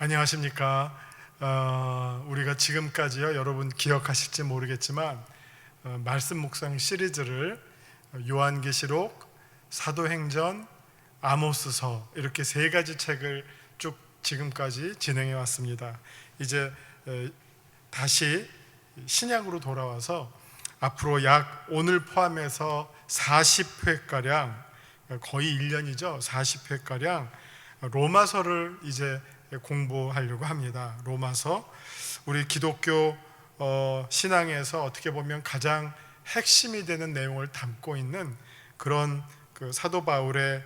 안녕하십니까. 우리가 지금까지요, 여러분 기억하실지 모르겠지만 말씀 묵상 시리즈를 요한계시록, 사도행전, 아모스서 이렇게 세 가지 책을 쭉 지금까지 진행해 왔습니다. 이제 다시 신약으로 돌아와서 앞으로 약 오늘 포함해서 40회가량, 거의 1년이죠. 40회가량 로마서를 이제 공부하려고 합니다. 로마서, 우리 기독교 신앙에서 어떻게 보면 가장 핵심이 되는 내용을 담고 있는 그런 그 사도 바울의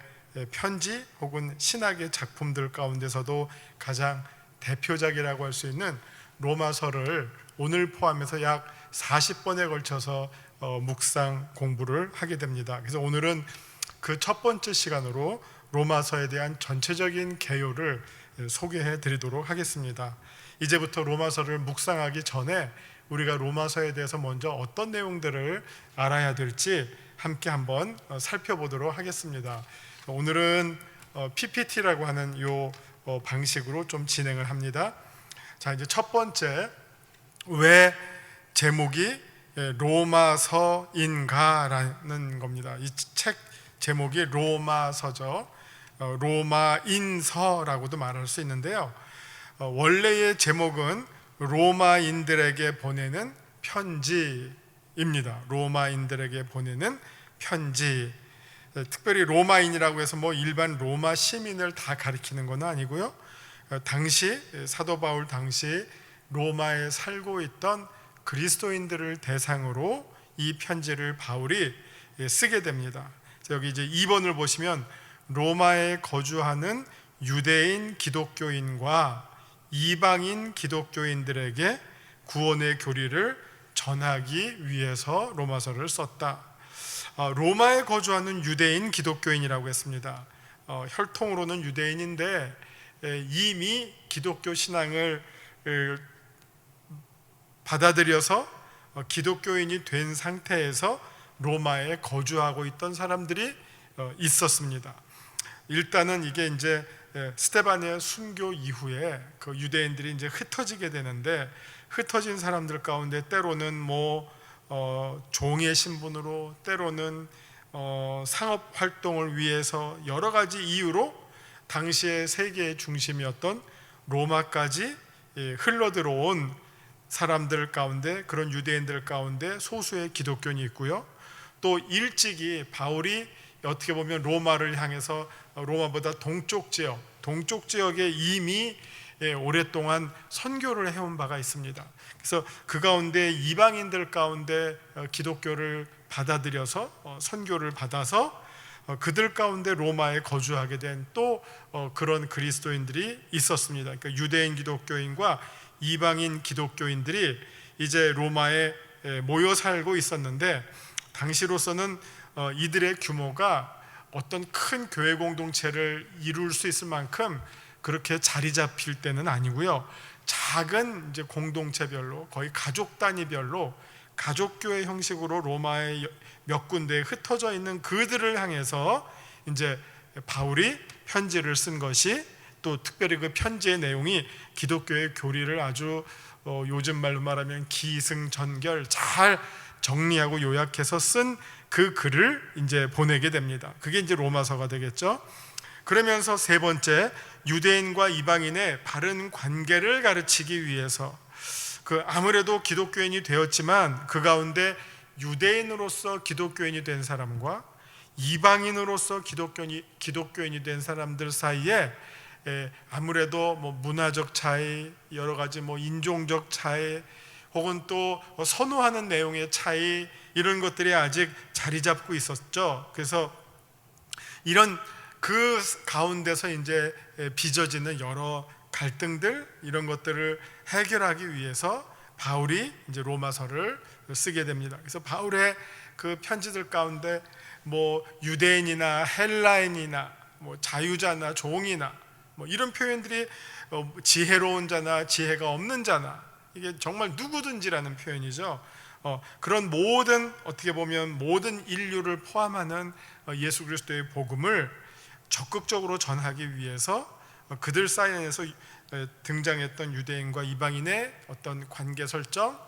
편지 혹은 신학의 작품들 가운데서도 가장 대표작이라고 할 수 있는 로마서를 오늘 포함해서 약 40번에 걸쳐서 묵상 공부를 하게 됩니다. 그래서 오늘은 그 첫 번째 시간으로 로마서에 대한 전체적인 개요를 소개해 드리도록 하겠습니다. 이제부터 로마서를 묵상하기 전에 우리가 로마서에 대해서 먼저 어떤 내용들을 알아야 될지 함께 한번 살펴보도록 하겠습니다. 오늘은 PPT라고 하는 요 방식으로 좀 진행을 합니다. 자, 이제 첫 번째, 왜 제목이 로마서인가라는 겁니다. 이 책 제목이 로마서죠. 로마인서라고도 말할 수 있는데요. 원래의 제목은 로마인들에게 보내는 편지입니다. 로마인들에게 보내는 편지. 특별히 로마인이라고 해서 뭐 일반 로마 시민을 다 가리키는 건 아니고요. 당시 사도 바울 당시 로마에 살고 있던 그리스도인들을 대상으로 이 편지를 바울이 쓰게 됩니다. 여기 이제 2번을 보시면 로마에 거주하는 유대인 기독교인과 이방인 기독교인들에게 구원의 교리를 전하기 위해서 로마서를 썼다. 로마에 거주하는 유대인 기독교인이라고 했습니다. 혈통으로는 유대인인데 이미 기독교 신앙을 받아들여서 기독교인이 된 상태에서 로마에 거주하고 있던 사람들이 있었습니다. 일단은 이게 이제 스데반의 순교 이후에 그 유대인들이 이제 흩어지게 되는데, 흩어진 사람들 가운데 때로는 종의 신분으로, 때로는 상업 활동을 위해서 여러 가지 이유로 당시의 세계의 중심이었던 로마까지 흘러들어온 사람들 가운데, 그런 유대인들 가운데 소수의 기독교인이 있고요. 또 일찍이 바울이 어떻게 보면 로마를 향해서 로마보다 동쪽 지역에 이미 오랫동안 선교를 해온 바가 있습니다. 그래서 그 가운데 이방인들 가운데 기독교를 받아들여서 선교를 받아서 그들 가운데 로마에 거주하게 된 또 그런 그리스도인들이 있었습니다. 그러니까 유대인 기독교인과 이방인 기독교인들이 이제 로마에 모여 살고 있었는데, 당시로서는 이들의 규모가 어떤 큰 교회 공동체를 이룰 수 있을 만큼 그렇게 자리 잡힐 때는 아니고요. 작은 이제 공동체별로, 거의 가족 단위별로 가족교회 형식으로 로마의 몇 군데에 흩어져 있는 그들을 향해서 이제 바울이 편지를 쓴 것이, 또 특별히 그 편지의 내용이 기독교의 교리를 아주 요즘 말로 말하면 기승전결 잘 정리하고 요약해서 쓴 그 글을 이제 보내게 됩니다. 그게 이제 로마서가 되겠죠. 그러면서 세 번째, 유대인과 이방인의 바른 관계를 가르치기 위해서, 아무래도 기독교인이 되었지만 그 유대인으로서 기독교인이 된 사람과 이방인으로서 기독교인이 된 사람들 사이에 아무래도 문화적 차이, 여러 가지 인종적 차이, 혹은 또 선호하는 내용의 차이, 이런 것들이 아직 자리 잡고 있었죠. 그래서 이런 그 가운데서 이제 빚어지는 여러 갈등들, 이런 것들을 해결하기 위해서 바울이 이제 로마서를 쓰게 됩니다. 그래서 바울의 그 편지들 가운데 유대인이나 헬라인이나 자유자나 종이나 이런 표현들이 지혜로운 자나 지혜가 없는 자나, 이게 정말 누구든지라는 표현이죠. 그런 어떻게 보면 모든 인류를 포함하는 예수 그리스도의 복음을 적극적으로 전하기 위해서 그들 사이에서 등장했던 유대인과 이방인의 어떤 관계 설정,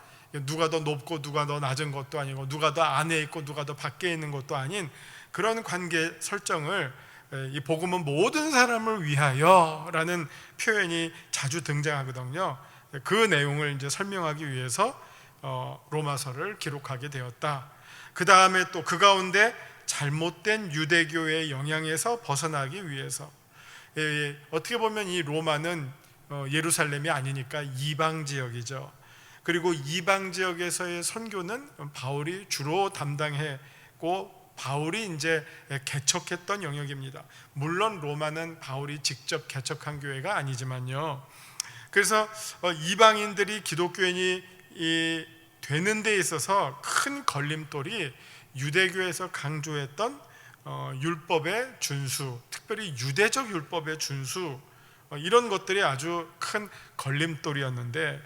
누가 더 높고 누가 더 낮은 것도 아니고 누가 더 안에 있고 누가 더 밖에 있는 것도 아닌 그런 관계 설정을 이 복음은 모든 사람을 위하여라는 표현이 자주 등장하거든요. 그 내용을 이제 설명하기 위해서 로마서를 기록하게 되었다. 그 다음에 또 그 가운데 잘못된 유대교의 영향에서 벗어나기 위해서, 어떻게 보면 이 로마는 예루살렘이 아니니까 이방 지역이죠. 그리고 이방 지역에서의 선교는 바울이 주로 담당했고 바울이 이제 개척했던 영역입니다. 물론 로마는 바울이 직접 개척한 교회가 아니지만요. 그래서 이방인들이 기독교인이 되는 데 있어서 큰 걸림돌이 유대교에서 강조했던 율법의 준수, 특별히 유대적 율법의 준수, 이런 것들이 아주 큰 걸림돌이었는데,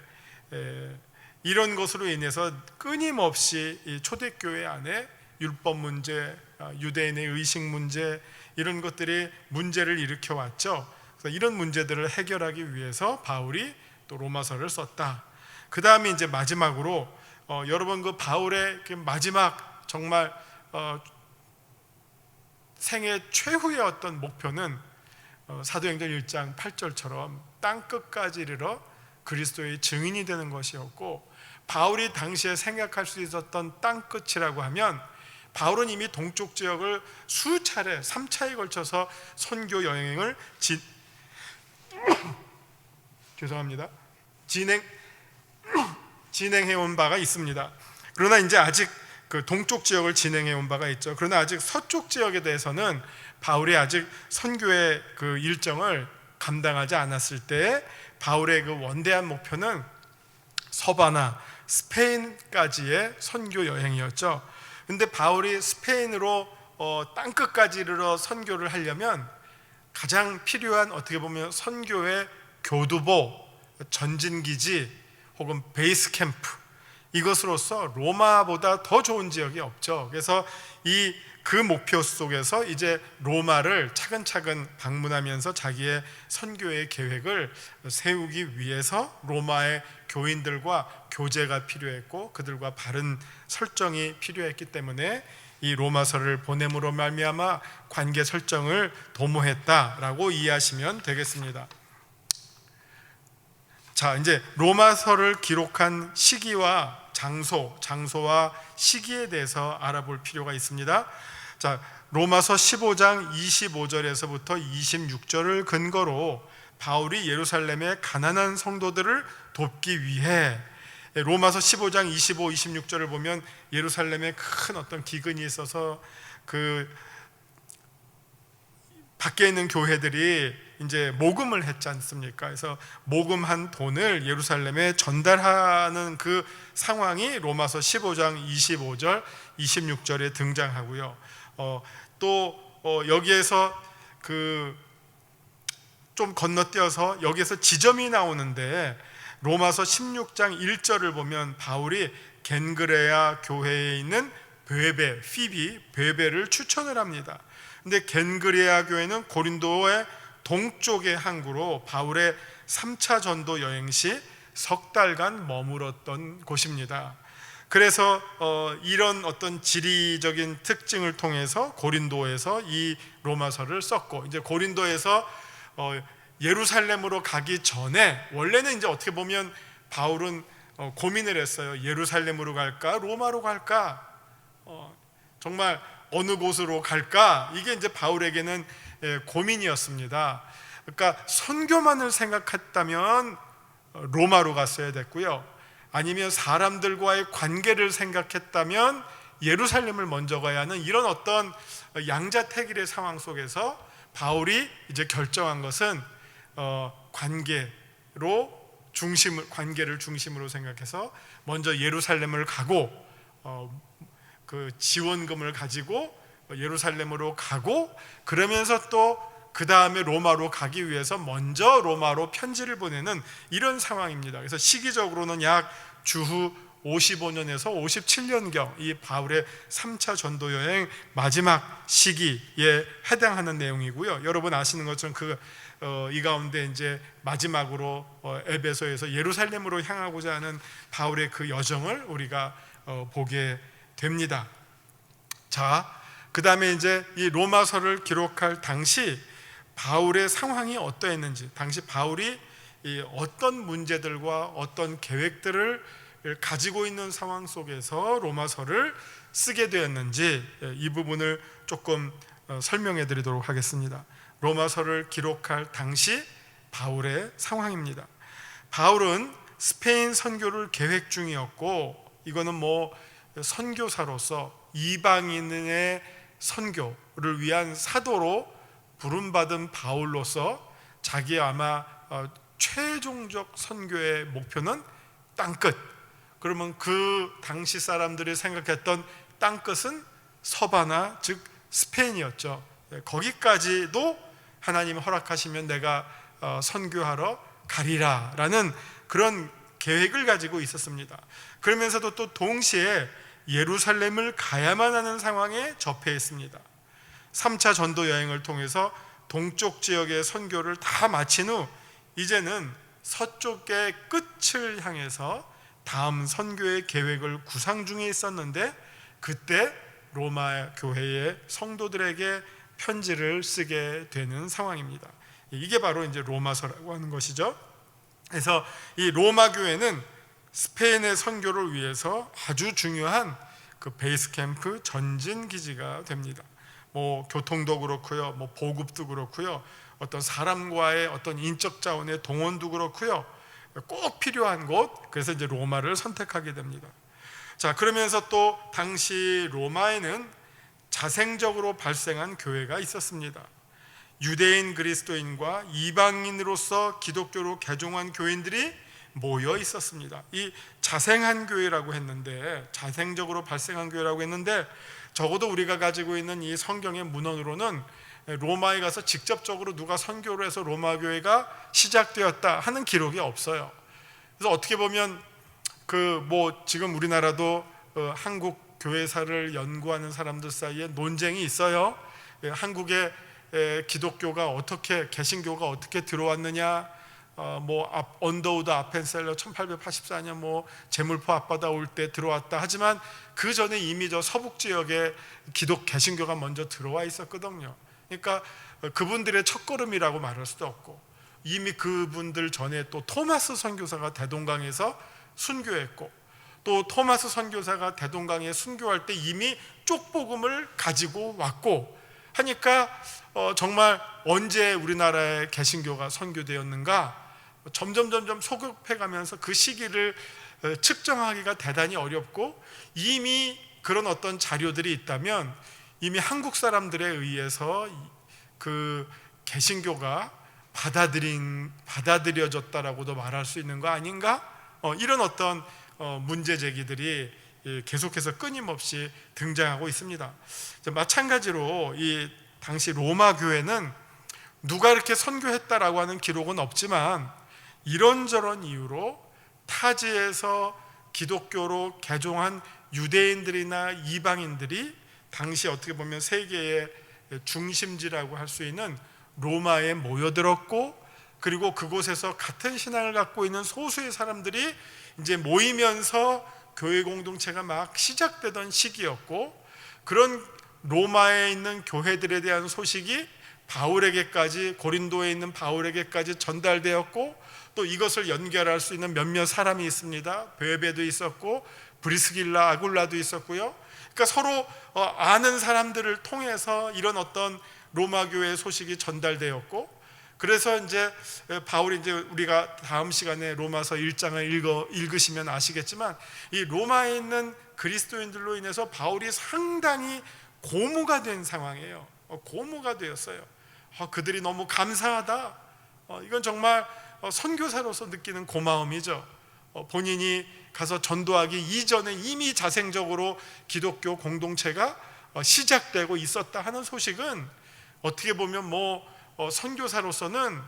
이런 것으로 인해서 끊임없이 이 초대교회 안에 율법 문제, 유대인의 의식 문제, 이런 것들이 문제를 일으켜 왔죠. 그래서 이런 문제들을 해결하기 위해서 바울이 또 로마서를 썼다. 그 다음에 이제 마지막으로 여러분 그 바울의 그 마지막 정말 생애 최후의 어떤 목표는 사도행전 1장 8절처럼 땅 끝까지 이르러 그리스도의 증인이 되는 것이었고, 바울이 당시에 생각할 수 있었던 땅 끝이라고 하면 바울은 이미 동쪽 지역을 수차례 3차에 걸쳐서 선교 여행을 진행해 온 바가 있습니다. 그러나 이제 아직 그 동쪽 지역을 진행해 온 바가 있죠. 그러나 아직 서쪽 지역에 대해서는 바울이 아직 선교의 그 일정을 감당하지 않았을 때 바울의 그 원대한 목표는 서바나, 스페인까지의 선교 여행이었죠. 근데 바울이 스페인으로 땅끝까지 이르러 선교를 하려면 가장 필요한, 어떻게 보면 선교의 교두보, 전진기지 혹은 베이스 캠프, 이것으로서 로마보다 더 좋은 지역이 없죠. 그래서 그 목표 속에서 이제 로마를 차근차근 방문하면서 자기의 선교의 계획을 세우기 위해서 로마의 교인들과 교제가 필요했고 그들과 바른 설정이 필요했기 때문에 이 로마서를 보냄으로 말미암아 관계 설정을 도모했다라고 이해하시면 되겠습니다. 자, 이제 로마서를 기록한 시기와 장소와 시기에 대해서 알아볼 필요가 있습니다. 자, 로마서 15장 25절에서부터 26절을 근거로 바울이 예루살렘의 가난한 성도들을 돕기 위해, 로마서 15장 25, 26절을 보면 예루살렘에 큰 어떤 기근이 있어서 그 밖에 있는 교회들이 이제 모금을 했지 않습니까? 그래서 모금한 돈을 예루살렘에 전달하는 그 상황이 로마서 15장 25절, 26절에 등장하고요. 또 여기에서 그 좀 건너뛰어서 여기에서 지점이 나오는데 로마서 16장 1절을 보면 바울이 겐그레아 교회에 있는 베베를 추천을 합니다. 근데 겐그레아 교회는 고린도의 동쪽의 항구로 바울의 3차 전도 여행 시 석 달간 머물었던 곳입니다. 그래서 이런 어떤 지리적인 특징을 통해서 고린도에서 이 로마서를 썼고, 이제 고린도에서 예루살렘으로 가기 전에 원래는 이제 어떻게 보면 바울은 고민을 했어요. 예루살렘으로 갈까? 로마로 갈까? 정말 어느 곳으로 갈까? 이게 이제 바울에게는 고민이었습니다. 그러니까 선교만을 생각했다면 로마로 갔어야 됐고요. 아니면 사람들과의 관계를 생각했다면 예루살렘을 먼저 가야 하는 이런 어떤 양자택일의 상황 속에서 바울이 이제 결정한 것은 관계를 중심으로 생각해서 먼저 예루살렘을 가고 그 지원금을 가지고 예루살렘으로 가고, 그러면서 또 그 다음에 로마로 가기 위해서 먼저 로마로 편지를 보내는 이런 상황입니다. 그래서 시기적으로는 약 주후 55년에서 57년경 이 바울의 3차 전도 여행 마지막 시기에 해당하는 내용이고요. 여러분 아시는 것처럼 그 이 가운데 이제 마지막으로 에베소에서 예루살렘으로 향하고자 하는 바울의 그 여정을 우리가 보게 됩니다. 자, 그 다음에 이제 이 로마서를 기록할 당시 바울의 상황이 어떠했는지, 당시 바울이 이 어떤 문제들과 어떤 계획들을 가지고 있는 상황 속에서 로마서를 쓰게 되었는지 이 부분을 조금 설명해 드리도록 하겠습니다. 로마서를 기록할 당시 바울의 상황입니다. 바울은 스페인 선교를 계획 중이었고, 이거는 뭐 선교사로서 이방인의 선교를 위한 사도로 부름받은 바울로서 자기의 아마 최종적 선교의 목표는 땅끝, 그러면 그 당시 사람들이 생각했던 땅끝은 서바나, 즉 스페인이었죠. 거기까지도 하나님 허락하시면 내가 선교하러 가리라 라는 그런 계획을 가지고 있었습니다. 그러면서도 또 동시에 예루살렘을 가야만 하는 상황에 접해 있습니다. 3차 전도 여행을 통해서 동쪽 지역의 선교를 다 마친 후 이제는 서쪽의 끝을 향해서 다음 선교의 계획을 구상 중에 있었는데, 그때 로마 교회의 성도들에게 편지를 쓰게 되는 상황입니다. 이게 바로 이제 로마서라고 하는 것이죠. 그래서 이 로마 교회는 스페인의 선교를 위해서 아주 중요한 그 베이스 캠프, 전진 기지가 됩니다. 뭐 교통도 그렇고요, 뭐 보급도 그렇고요, 어떤 사람과의 어떤 인적 자원의 동원도 그렇고요, 꼭 필요한 곳. 그래서 이제 로마를 선택하게 됩니다. 자, 그러면서 또 당시 로마에는 자생적으로 발생한 교회가 있었습니다. 유대인 그리스도인과 이방인으로서 기독교로 개종한 교인들이 모여 있었습니다. 이 자생한 교회라고 했는데, 자생적으로 발생한 교회라고 했는데, 적어도 우리가 가지고 있는 이 성경의 문헌으로는 로마에 가서 직접적으로 누가 선교를 해서 로마 교회가 시작되었다 하는 기록이 없어요. 그래서 어떻게 보면 그 뭐 지금 우리나라도 한국 교회사를 연구하는 사람들 사이에 논쟁이 있어요. 한국에 기독교가 어떻게, 개신교가 어떻게 들어왔느냐, 뭐 언더우드 아펜셀러 1884년 뭐 제물포 앞바다 올 때 들어왔다 하지만 그 전에 이미 저 서북 지역에 개신교가 먼저 들어와 있었거든요. 그러니까 그분들의 첫걸음이라고 말할 수도 없고, 이미 그분들 전에 또 토마스 선교사가 대동강에서 순교했고, 또 토마스 선교사가 대동강에 순교할 때 이미 쪽복음을 가지고 왔고 하니까 정말 언제 우리나라의 개신교가 선교되었는가 점점 소급해가면서 그 시기를 측정하기가 대단히 어렵고, 이미 그런 어떤 자료들이 있다면 이미 한국 사람들에 의해서 그 개신교가 받아들여졌다라고도 말할 수 있는 거 아닌가? 이런 어떤 문제 제기들이 계속해서 끊임없이 등장하고 있습니다. 마찬가지로 이 당시 로마 교회는 누가 이렇게 선교했다라고 하는 기록은 없지만, 이런저런 이유로 타지에서 기독교로 개종한 유대인들이나 이방인들이 당시 어떻게 보면 세계의 중심지라고 할 수 있는 로마에 모여들었고, 그리고 그곳에서 같은 신앙을 갖고 있는 소수의 사람들이 이제 모이면서 교회 공동체가 막 시작되던 시기였고, 그런 로마에 있는 교회들에 대한 소식이 바울에게까지, 고린도에 있는 바울에게까지 전달되었고, 또 이것을 연결할 수 있는 몇몇 사람이 있습니다. 베베도 있었고 브리스길라, 아굴라도 있었고요. 그러니까 서로 아는 사람들을 통해서 이런 어떤 로마 교회의 소식이 전달되었고, 그래서 이제 바울이 이제 우리가 다음 시간에 로마서 1장을 읽으시면 아시겠지만, 이 로마에 있는 그리스도인들로 인해서 바울이 상당히 고무가 된 상황이에요. 고무가 되었어요. 그들이 너무 감사하다. 이건 정말 선교사로서 느끼는 고마움이죠. 본인이 가서 전도하기 이전에 이미 자생적으로 기독교 공동체가 시작되고 있었다 하는 소식은 어떻게 보면 뭐 선교사로서는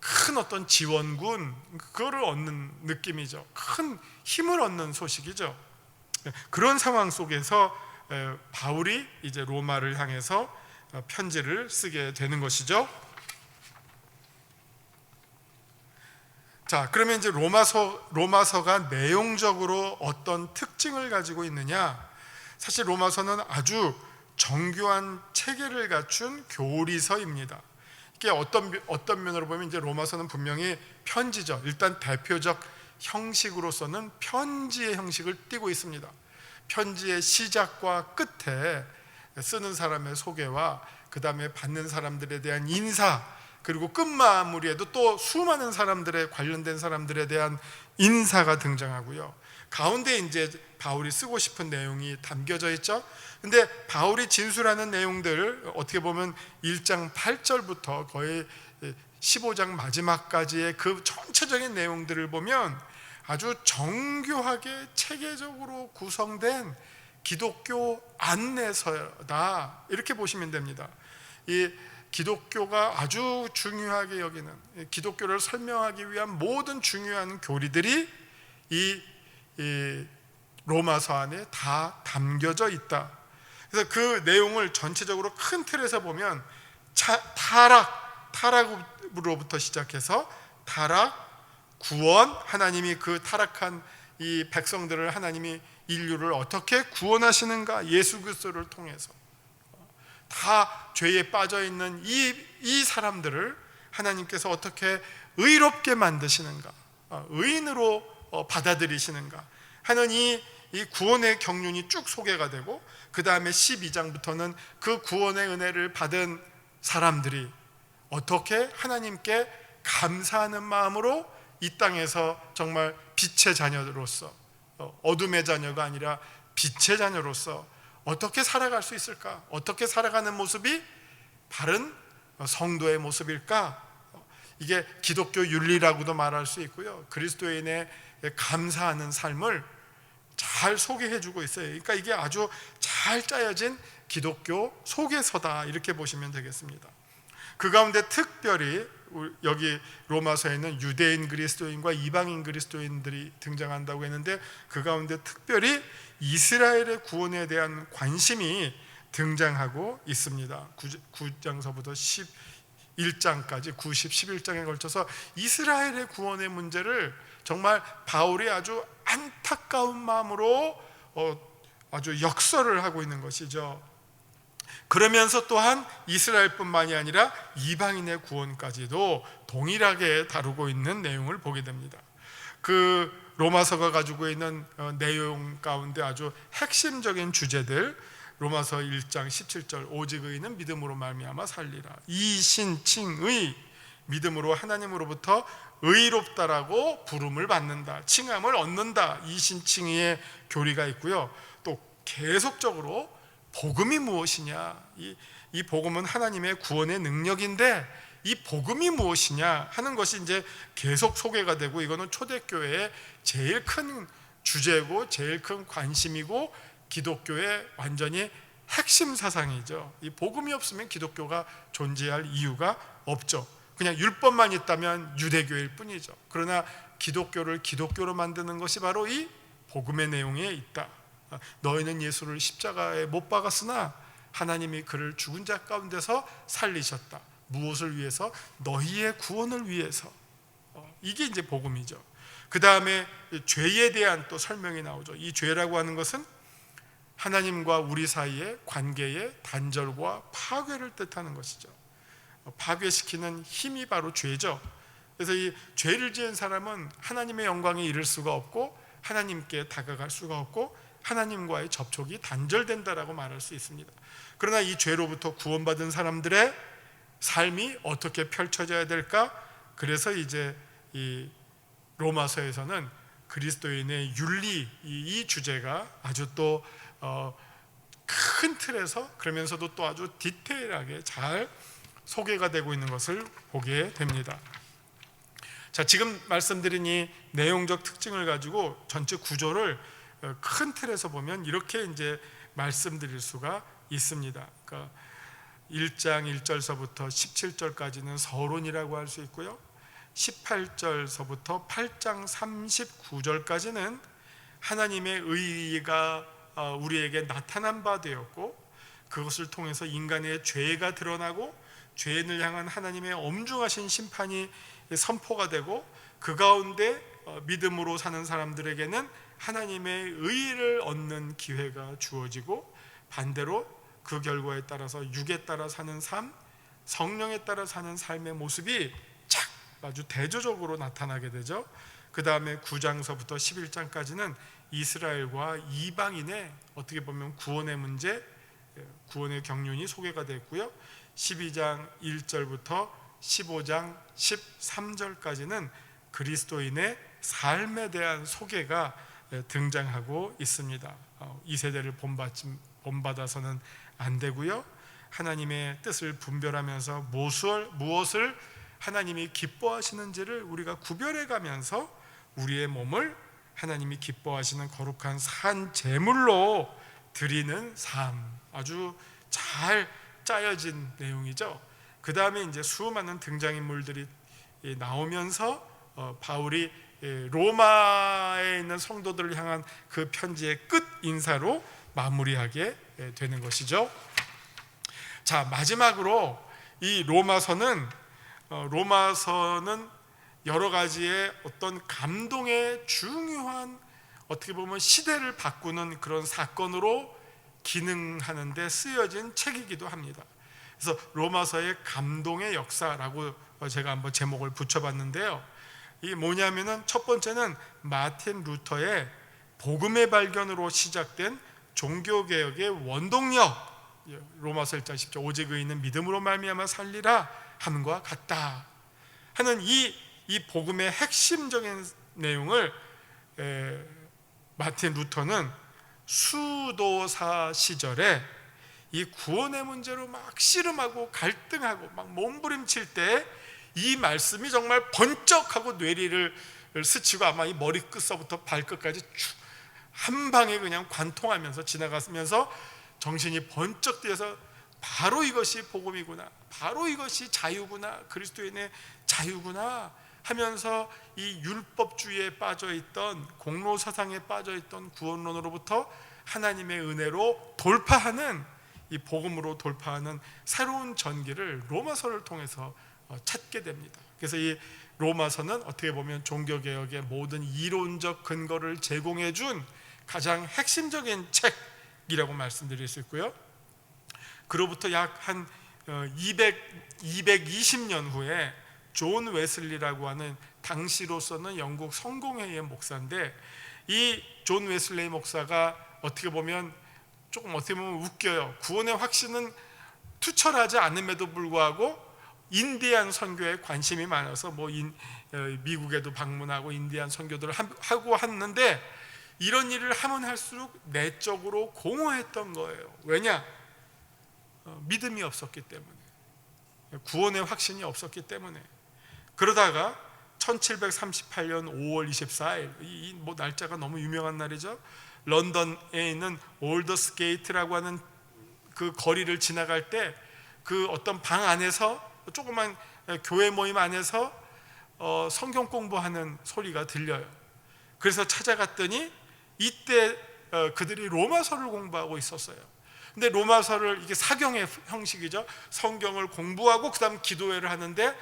큰 어떤 지원군, 그거를 얻는 느낌이죠. 큰 힘을 얻는 소식이죠. 그런 상황 속에서 바울이 이제 로마를 향해서 편지를 쓰게 되는 것이죠. 자, 그러면 이제 로마서가 내용적으로 어떤 특징을 가지고 있느냐? 사실 로마서는 아주 정교한 체계를 갖춘 교리서입니다. 이게 어떤 면으로 보면 이제 로마서는 분명히 편지죠. 일단 대표적 형식으로서는 편지의 형식을 띠고 있습니다. 편지의 시작과 끝에 쓰는 사람의 소개와 그 다음에 받는 사람들에 대한 인사, 그리고 끝마무리에도 또 수많은 사람들의 관련된 사람들에 대한 인사가 등장하고요. 가운데 이제 바울이 쓰고 싶은 내용이 담겨져 있죠. 근데 바울이 진술하는 내용들, 어떻게 보면 1장 8절부터 거의 15장 마지막까지의 그 전체적인 내용들을 보면 아주 정교하게 체계적으로 구성된 기독교 안내서다, 이렇게 보시면 됩니다. 이 기독교가 아주 중요하게 여기는, 기독교를 설명하기 위한 모든 중요한 교리들이 이 로마서 안에 다 담겨져 있다. 그래서 그 내용을 전체적으로 큰 틀에서 보면 타락으로부터 시작해서 타락, 구원, 하나님이 그 타락한 이 백성들을, 하나님이 인류를 어떻게 구원하시는가, 예수 그리스도를 통해서 다 죄에 빠져 있는 이 사람들을 하나님께서 어떻게 의롭게 만드시는가, 의인으로 받아들이시는가 하는 이 구원의 경륜이 쭉 소개가 되고, 그 다음에 12장부터는 그 구원의 은혜를 받은 사람들이 어떻게 하나님께 감사하는 마음으로 이 땅에서 정말 빛의 자녀로서, 어둠의 자녀가 아니라 빛의 자녀로서 어떻게 살아갈 수 있을까? 어떻게 살아가는 모습이 바른 성도의 모습일까? 이게 기독교 윤리라고도 말할 수 있고요, 그리스도인의 감사하는 삶을 잘 소개해주고 있어요. 그러니까 이게 아주 잘 짜여진 기독교 소개서다, 이렇게 보시면 되겠습니다. 그 가운데 특별히 여기 로마서에는 유대인 그리스도인과 이방인 그리스도인들이 등장한다고 했는데, 그 가운데 특별히 이스라엘의 구원에 대한 관심이 등장하고 있습니다. 9장서부터 11장까지 9, 10, 11장에 걸쳐서 이스라엘의 구원의 문제를 정말 바울이 아주 안타까운 마음으로 아주 역설을 하고 있는 것이죠. 그러면서 또한 이스라엘뿐만이 아니라 이방인의 구원까지도 동일하게 다루고 있는 내용을 보게 됩니다. 그 로마서가 가지고 있는 내용 가운데 아주 핵심적인 주제들, 로마서 1장 17절, 오직 의인은 믿음으로 말미암아 살리라. 이신칭의, 믿음으로 하나님으로부터 의롭다라고 부름을 받는다, 칭함을 얻는다, 이신칭의의 교리가 있고요. 또 계속적으로 복음이 무엇이냐, 이 복음은 하나님의 구원의 능력인데 이 복음이 무엇이냐 하는 것이 이제 계속 소개가 되고, 이거는 초대교회의 제일 큰 주제고 제일 큰 관심이고 기독교의 완전히 핵심 사상이죠. 이 복음이 없으면 기독교가 존재할 이유가 없죠. 그냥 율법만 있다면 유대교일 뿐이죠. 그러나 기독교를 기독교로 만드는 것이 바로 이 복음의 내용에 있다. 너희는 예수를 십자가에 못 박았으나 하나님이 그를 죽은 자 가운데서 살리셨다. 무엇을 위해서? 너희의 구원을 위해서. 이게 이제 복음이죠. 그 다음에 죄에 대한 또 설명이 나오죠. 이 죄라고 하는 것은 하나님과 우리 사이의 관계의 단절과 파괴를 뜻하는 것이죠. 파괴시키는 힘이 바로 죄죠. 그래서 이 죄를 지은 사람은 하나님의 영광에 이를 수가 없고 하나님께 다가갈 수가 없고 하나님과의 접촉이 단절된다라고 말할 수 있습니다. 그러나 이 죄로부터 구원받은 사람들의 삶이 어떻게 펼쳐져야 될까? 그래서 이제 이 로마서에서는 그리스도인의 윤리, 이 주제가 아주 또 큰 틀에서, 그러면서도 또 아주 디테일하게 잘 소개가 되고 있는 것을 보게 됩니다. 자, 지금 말씀드린 이 내용적 특징을 가지고 전체 구조를 큰 틀에서 보면 이렇게 이제 말씀드릴 수가 있습니다. 그러니까 1장 1절서부터 17절까지는 서론이라고 할 수 있고요, 18절서부터 8장 39절까지는 하나님의 의가 우리에게 나타난 바 되었고, 그것을 통해서 인간의 죄가 드러나고 죄인을 향한 하나님의 엄중하신 심판이 선포가 되고, 그 가운데 믿음으로 사는 사람들에게는 하나님의 의를 얻는 기회가 주어지고, 반대로 그 결과에 따라서 육에 따라 사는 삶, 성령에 따라 사는 삶의 모습이 아주 대조적으로 나타나게 되죠. 그 다음에 9장서부터 11장까지는 이스라엘과 이방인의 어떻게 보면 구원의 문제, 구원의 경륜이 소개가 됐고요. 12장 1절부터 15장 13절까지는 그리스도인의 삶에 대한 소개가 등장하고 있습니다. 이 세대를 본받아서는 안 되고요. 하나님의 뜻을 분별하면서 무엇을 하나님이 기뻐하시는지를 우리가 구별해 가면서 우리의 몸을 하나님이 기뻐하시는 거룩한 산 제물로 드리는 삶, 아주 잘 짜여진 내용이죠. 그 다음에 이제 수많은 등장인물들이 나오면서 바울이 로마에 있는 성도들을 향한 그 편지의 끝 인사로 마무리하게 되는 것이죠. 자, 마지막으로 이 로마서는 여러 가지의 어떤 감동의 중요한, 어떻게 보면 시대를 바꾸는 그런 사건으로 기능하는 데 쓰여진 책이기도 합니다. 그래서 로마서의 감동의 역사라고 제가 한번 제목을 붙여봤는데요. 이게 뭐냐면은, 첫 번째는 마틴 루터의 복음의 발견으로 시작된 종교개혁의 원동력, 로마서 1장 10절 오직 의인은 믿음으로 말미암아 살리라 함과 같다 하는 이 복음의 핵심적인 내용을 마틴 루터는 수도사 시절에 이 구원의 문제로 막 씨름하고 갈등하고 막 몸부림칠 때 이 말씀이 정말 번쩍하고 뇌리를 스치고 아마 이 머리끝서부터 발끝까지 한 방에 그냥 관통하면서 지나가면서 정신이 번쩍 뛰어서 바로 이것이 복음이구나, 바로 이것이 자유구나, 그리스도인의 자유구나 하면서 이 율법주의에 빠져있던, 공로사상에 빠져있던 구원론으로부터 하나님의 은혜로 돌파하는, 이 복음으로 돌파하는 새로운 전기를 로마서를 통해서 찾게 됩니다. 그래서 이 로마서는 어떻게 보면 종교개혁의 모든 이론적 근거를 제공해 준 가장 핵심적인 책이라고 말씀드릴 수 있고요. 그로부터 약 한 220년 후에 존 웨슬리라고 하는, 당시로서는 영국 성공회의 목사인데, 이 존 웨슬리 목사가 어떻게 보면 웃겨요. 구원의 확신은 투철하지 않음에도 불구하고 인디안 선교에 관심이 많아서 미국에도 방문하고 인디안 선교들을 하고 했는데, 이런 일을 하면 할수록 내적으로 공허했던 거예요. 왜냐? 믿음이 없었기 때문에, 구원의 확신이 없었기 때문에. 그러다가 1738년 5월 24일, 이 날짜가 너무 유명한 날이죠. 런던에 있는 올더스 게이트라고 하는 그 거리를 지나갈 때 그 어떤 방 안에서, 조그만 교회 모임 안에서 성경 공부하는 소리가 들려요. 그래서 찾아갔더니 이때 그들이 로마서를 공부하고 있었어요. 근데 로마서를, 이게 사경의 형식이죠. 성경을 공부하고 그 다음 기도회를 하는데,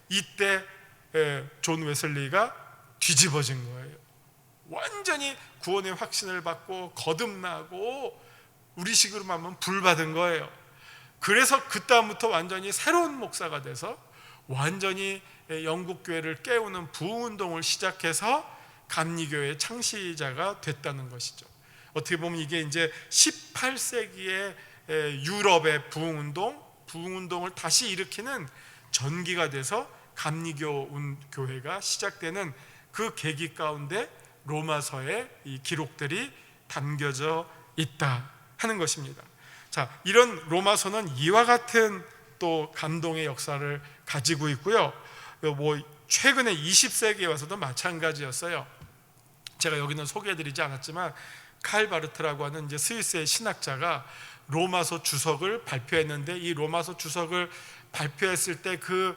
이때 존 웨슬리가 뒤집어진 거예요. 완전히 구원의 확신을 받고 거듭나고 우리식으로 말하면 불받은 거예요. 그래서 그 다음부터 완전히 새로운 목사가 돼서 완전히 영국 교회를 깨우는 부흥운동을 시작해서 감리교회의 창시자가 됐다는 것이죠. 어떻게 보면 이게 이제 18세기의 유럽의 부흥운동을 다시 일으키는 전기가 돼서 감리교회가 시작되는 그 계기 가운데 로마서의 이 기록들이 담겨져 있다 하는 것입니다. 자, 이런 로마서는 이와 같은 또 감동의 역사를 가지고 있고요. 최근에 20세기에 와서도 마찬가지였어요. 제가 여기는 소개해드리지 않았지만 칼 바르트라고 하는 이제 스위스의 신학자가 로마서 주석을 발표했는데, 이 로마서 주석을 발표했을 때 그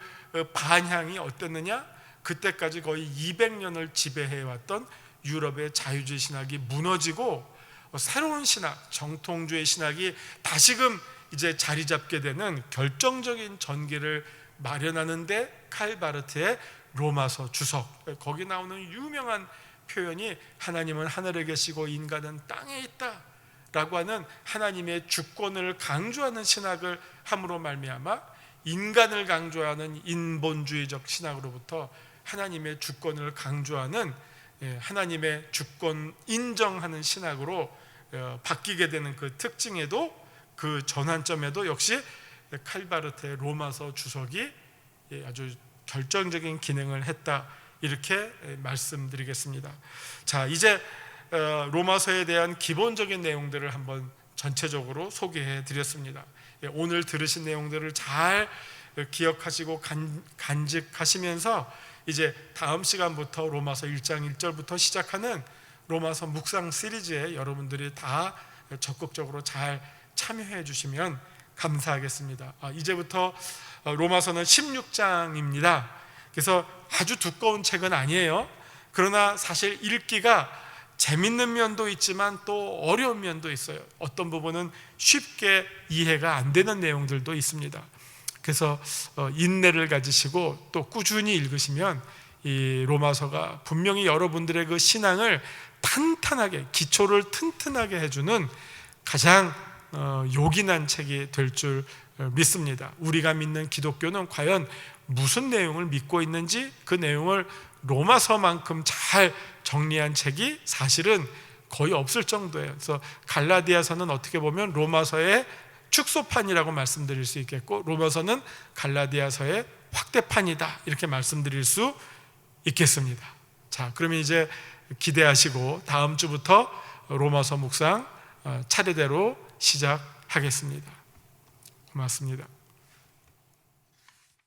반향이 어땠느냐? 그때까지 거의 200년을 지배해왔던 유럽의 자유주의 신학이 무너지고 새로운 신학, 정통주의 신학이 다시금 이제 자리 잡게 되는 결정적인 전기를 마련하는데 칼 바르트의 로마서 주석, 거기 나오는 유명한 표현이 하나님은 하늘에 계시고 인간은 땅에 있다 라고 하는 하나님의 주권을 강조하는 신학을 함으로 말미암아 인간을 강조하는 인본주의적 신학으로부터 하나님의 주권을 강조하는 하나님의 주권 인정하는 신학으로 바뀌게 되는 그 특징에도, 그 전환점에도 역시 칼바르트의 로마서 주석이 아주 결정적인 기능을 했다, 이렇게 말씀드리겠습니다. 자, 이제 로마서에 대한 기본적인 내용들을 한번 전체적으로 소개해 드렸습니다. 오늘 들으신 내용들을 잘 기억하시고 간직하시면서 이제 다음 시간부터 로마서 1장 1절부터 시작하는 로마서 묵상 시리즈에 여러분들이 다 적극적으로 잘 참여해 주시면 감사하겠습니다. 이제부터 로마서는 16장입니다. 그래서 아주 두꺼운 책은 아니에요. 그러나 사실 읽기가 재밌는 면도 있지만 또 어려운 면도 있어요. 어떤 부분은 쉽게 이해가 안 되는 내용들도 있습니다. 그래서 인내를 가지시고 또 꾸준히 읽으시면 이 로마서가 분명히 여러분들의 그 신앙을 탄탄하게, 기초를 튼튼하게 해주는 가장 요긴한 책이 될 줄 믿습니다. 우리가 믿는 기독교는 과연 무슨 내용을 믿고 있는지 그 내용을 로마서만큼 잘 정리한 책이 사실은 거의 없을 정도예요. 그래서 갈라디아서는 어떻게 보면 로마서의 축소판이라고 말씀드릴 수 있겠고, 로마서는 갈라디아서의 확대판이다, 이렇게 말씀드릴 수 있겠습니다. 자, 그러면 이제 기대하시고 다음 주부터 로마서 묵상 차례대로 시작하겠습니다. 고맙습니다.